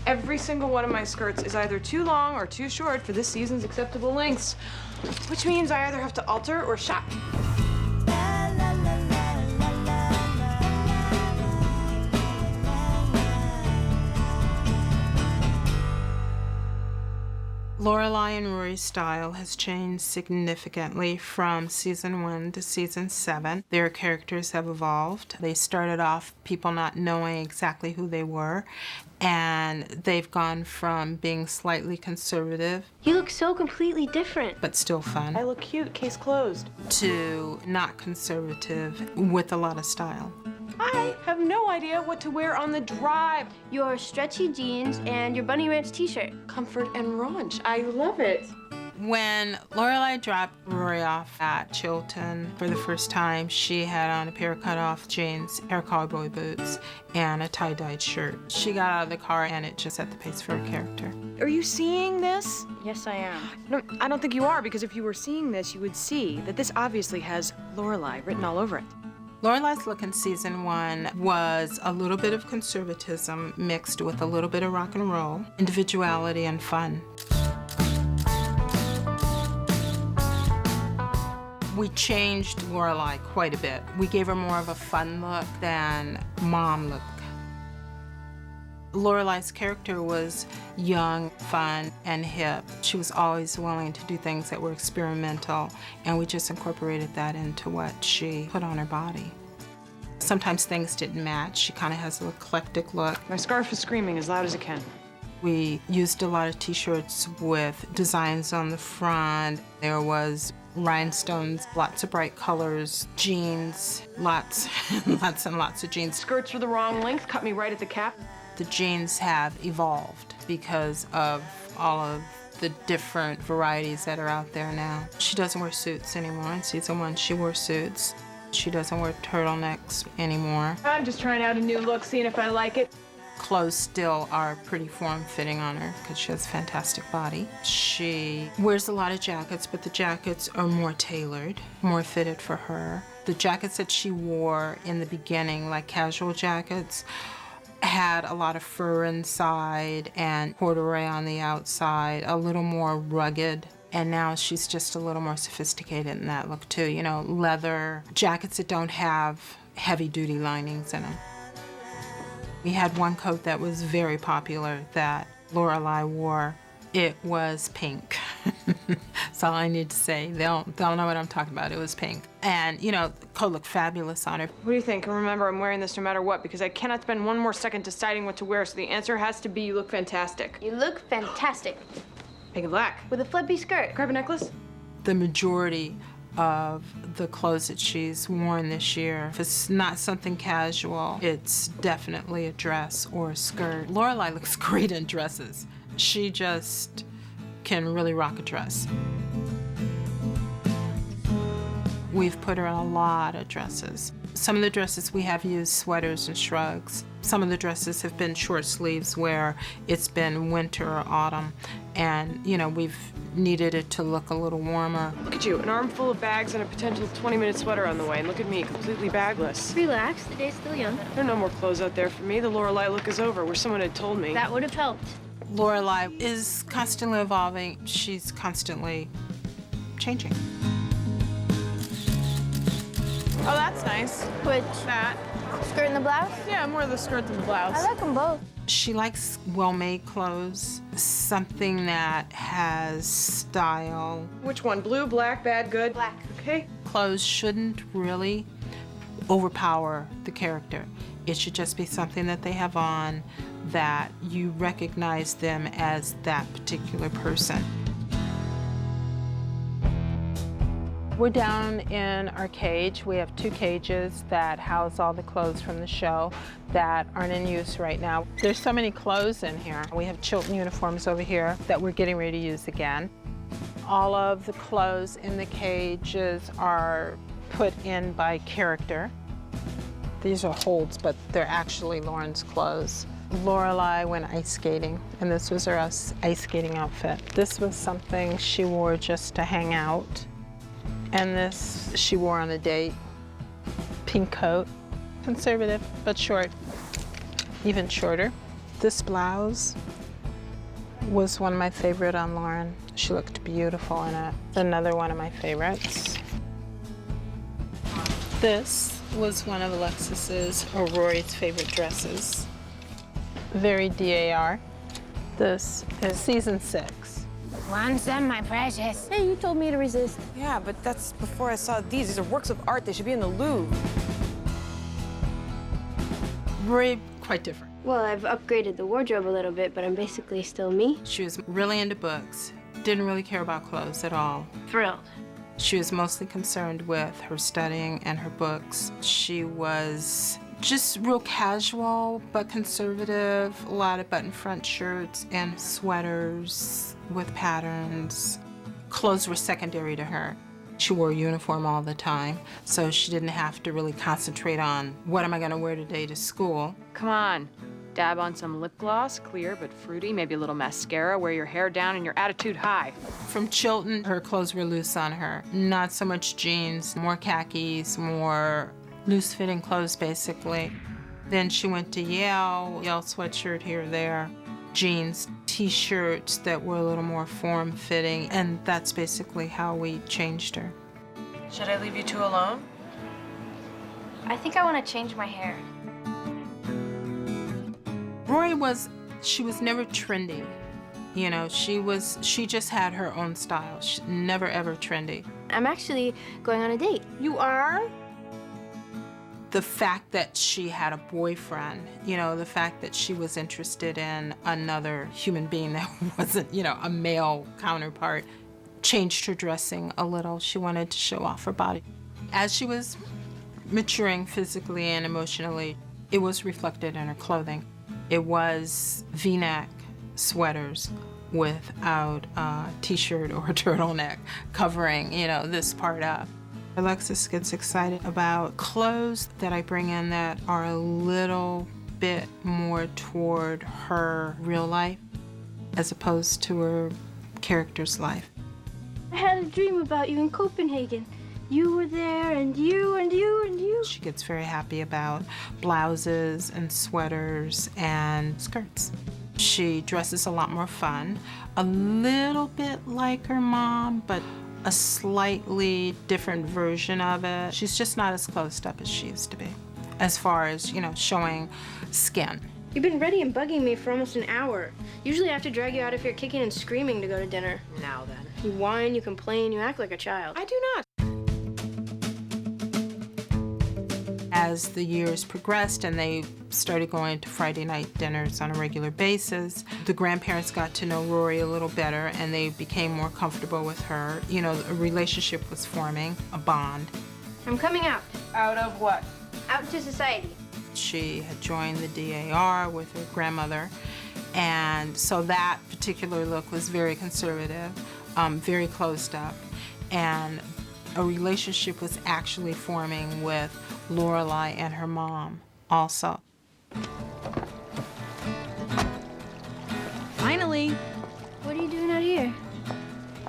Every single one of my skirts is either too long or too short for this season's acceptable lengths, which means I either have to alter or shop. Lorelai and Rory's style has changed significantly from season 1 to season 7. Their characters have evolved. They started off people not knowing exactly who they were, and they've gone from being slightly conservative. You look so completely different. But still fun. I look cute, case closed. To not conservative with a lot of style. I have no idea what to wear on the drive. Your stretchy jeans and your Bunny Ranch t-shirt. Comfort and raunch. I love it. When Lorelai dropped Rory off at Chilton for the first time, she had on a pair of cut-off jeans, Air cowboy boots, and a tie-dyed shirt. She got out of the car and it just set the pace for her character. Are you seeing this? Yes, I am. No, I don't think you are, because if you were seeing this, you would see that this obviously has Lorelai written all over it. Lorelai's look in season 1 was a little bit of conservatism mixed with a little bit of rock and roll, individuality and fun. We changed Lorelai quite a bit. We gave her more of a fun look than mom look. Lorelai's character was young, fun, and hip. She was always willing to do things that were experimental, and we just incorporated that into what she put on her body. Sometimes things didn't match. She kind of has an eclectic look. My scarf is screaming as loud as it can. We used a lot of t-shirts with designs on the front. There was rhinestones, lots of bright colors, jeans, lots and lots of jeans. Skirts were the wrong length, cut me right at the cap. The jeans have evolved because of all of the different varieties that are out there now. She doesn't wear suits anymore. In season 1, she wore suits. She doesn't wear turtlenecks anymore. I'm just trying out a new look, seeing if I like it. Clothes still are pretty form-fitting on her because she has a fantastic body. She wears a lot of jackets, but the jackets are more tailored, more fitted for her. The jackets that she wore in the beginning, like casual jackets, had a lot of fur inside and corduroy on the outside, a little more rugged. And now she's just a little more sophisticated in that look too. You know, leather jackets that don't have heavy-duty linings in them. We had one coat that was very popular that Lorelai wore. It was pink. That's all I need to say. They'll know what I'm talking about. It was pink. And, you know, the coat looked fabulous on her. What do you think? And remember, I'm wearing this no matter what, because I cannot spend one more second deciding what to wear, so the answer has to be you look fantastic. You look fantastic. Pink and black. With a flippy skirt. Grab a necklace? The majority of the clothes that she's worn this year, if it's not something casual, it's definitely a dress or a skirt. Lorelai looks great in dresses. She just can really rock a dress. We've put her in a lot of dresses. Some of the dresses we have used sweaters and shrugs. Some of the dresses have been short sleeves where it's been winter or autumn, and you know, we've needed it to look a little warmer. Look at you, an armful of bags and a potential 20-minute sweater on the way, and look at me, completely bagless. Relax, the day's still young. There are no more clothes out there for me. The Lorelai look is over, where someone had told me. That would have helped. Lorelai is constantly evolving. She's constantly changing. Oh, that's nice. Which? That. Skirt and the blouse? Yeah, more the skirt than the blouse. I like them both. She likes well-made clothes, something that has style. Which one? Blue, black, bad, good? Black. Okay. Clothes shouldn't really overpower the character. It should just be something that they have on that you recognize them as that particular person. We're down in our cage. We have 2 cages that house all the clothes from the show that aren't in use right now. There's so many clothes in here. We have Chilton uniforms over here that we're getting ready to use again. All of the clothes in the cages are put in by character. These are holds, but they're actually Lauren's clothes. Lorelai went ice skating, and this was her ice skating outfit. This was something she wore just to hang out. And this she wore on a date. Pink coat, conservative, but short, even shorter. This blouse was one of my favorite on Lauren. She looked beautiful in it. Another one of my favorites. This was one of Alexis's or Rory's favorite dresses. Very DAR. This is season 6. Want some, my precious? Hey, you told me to resist. Yeah, but that's before I saw these. These are works of art. They should be in the Louvre. Rory, quite different. Well, I've upgraded the wardrobe a little bit, but I'm basically still me. She was really into books, didn't really care about clothes at all. Thrilled. She was mostly concerned with her studying and her books. She was just real casual, but conservative. A lot of button front shirts and sweaters with patterns. Clothes were secondary to her. She wore a uniform all the time, so she didn't have to really concentrate on what am I gonna wear today to school. Come on. Dab on some lip gloss, clear but fruity, maybe a little mascara, wear your hair down and your attitude high. From Chilton, her clothes were loose on her. Not so much jeans, more khakis, more loose-fitting clothes, basically. Then she went to Yale sweatshirt here or there, jeans, t-shirts that were a little more form-fitting, and that's basically how we changed her. Should I leave you two alone? I think I want to change my hair. Rory she was never trendy. You know, she just had her own style. Never ever trendy. I'm actually going on a date. You are? The fact that she had a boyfriend, you know, the fact that she was interested in another human being that wasn't, you know, a male counterpart, changed her dressing a little. She wanted to show off her body. As she was maturing physically and emotionally, it was reflected in her clothing. It was V-neck sweaters without a t-shirt or a turtleneck covering, you know, this part up. Alexis gets excited about clothes that I bring in that are a little bit more toward her real life as opposed to her character's life. I had a dream about you in Copenhagen. You were there, and you, and you, and you. She gets very happy about blouses and sweaters and skirts. She dresses a lot more fun, a little bit like her mom, but a slightly different version of it. She's just not as closed up as she used to be, as far as, you know, showing skin. You've been ready and bugging me for almost an hour. Usually I have to drag you out if you're kicking and screaming to go to dinner. Now then. You whine, you complain, you act like a child. I do not. As the years progressed and they started going to Friday night dinners on a regular basis, the grandparents got to know Rory a little better and they became more comfortable with her. You know, a relationship was forming, a bond. I'm coming out. Out of what? Out into society. She had joined the DAR with her grandmother, and so that particular look was very conservative, very closed up, and a relationship was actually forming with Lorelai and her mom also. Finally. What are you doing out here?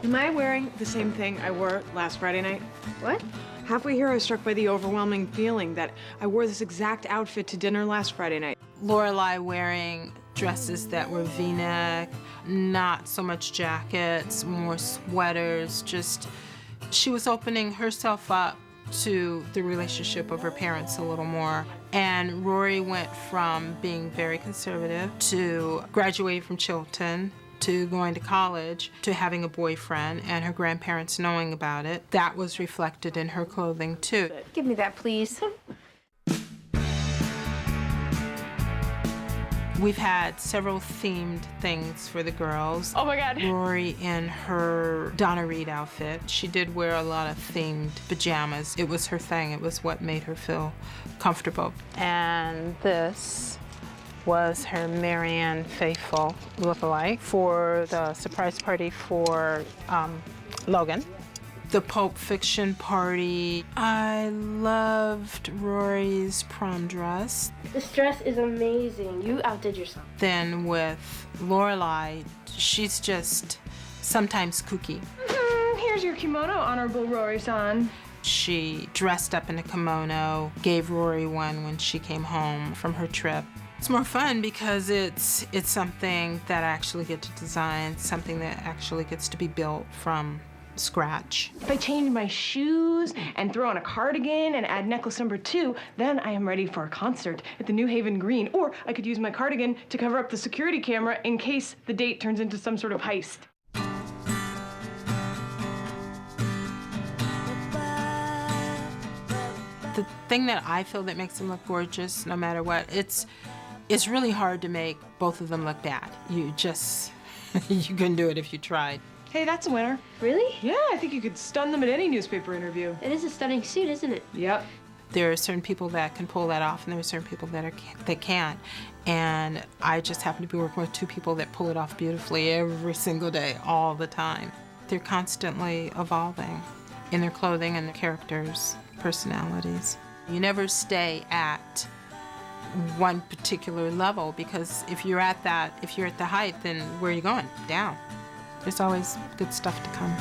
Am I wearing the same thing I wore last Friday night? What? Halfway here, I was struck by the overwhelming feeling that I wore this exact outfit to dinner last Friday night. Lorelai wearing dresses that were V-neck, not so much jackets, more sweaters, just she was opening herself up to the relationship of her parents a little more. And Rory went from being very conservative to graduating from Chilton to going to college to having a boyfriend and her grandparents knowing about it. That was reflected in her clothing too. Give me that, please. We've had several themed things for the girls. Oh my God. Rory in her Donna Reed outfit. She did wear a lot of themed pajamas. It was her thing. It was what made her feel comfortable. And this was her Marianne Faithfull lookalike for the surprise party for Logan. The Pulp Fiction party. I loved Rory's prom dress. This dress is amazing. You outdid yourself. Then with Lorelai, she's just sometimes kooky. Here's your kimono, Honorable Rory-san. She dressed up in a kimono, gave Rory one when she came home from her trip. It's more fun because it's something that I actually get to design, something that actually gets to be built from scratch. If I change my shoes and throw on a cardigan and add necklace number 2, then I am ready for a concert at the New Haven Green. Or I could use my cardigan to cover up the security camera in case the date turns into some sort of heist. The thing that I feel that makes them look gorgeous, no matter what, it's really hard to make both of them look bad. You just, you couldn't do it if you tried. Hey, that's a winner. Really? Yeah, I think you could stun them at any newspaper interview. It is a stunning suit, isn't it? Yep. There are certain people that can pull that off, and there are certain people that can't. And I just happen to be working with 2 people that pull it off beautifully every single day, all the time. They're constantly evolving in their clothing and their characters, personalities. You never stay at one particular level, because if you're at the height, then where are you going? Down. There's always good stuff to come.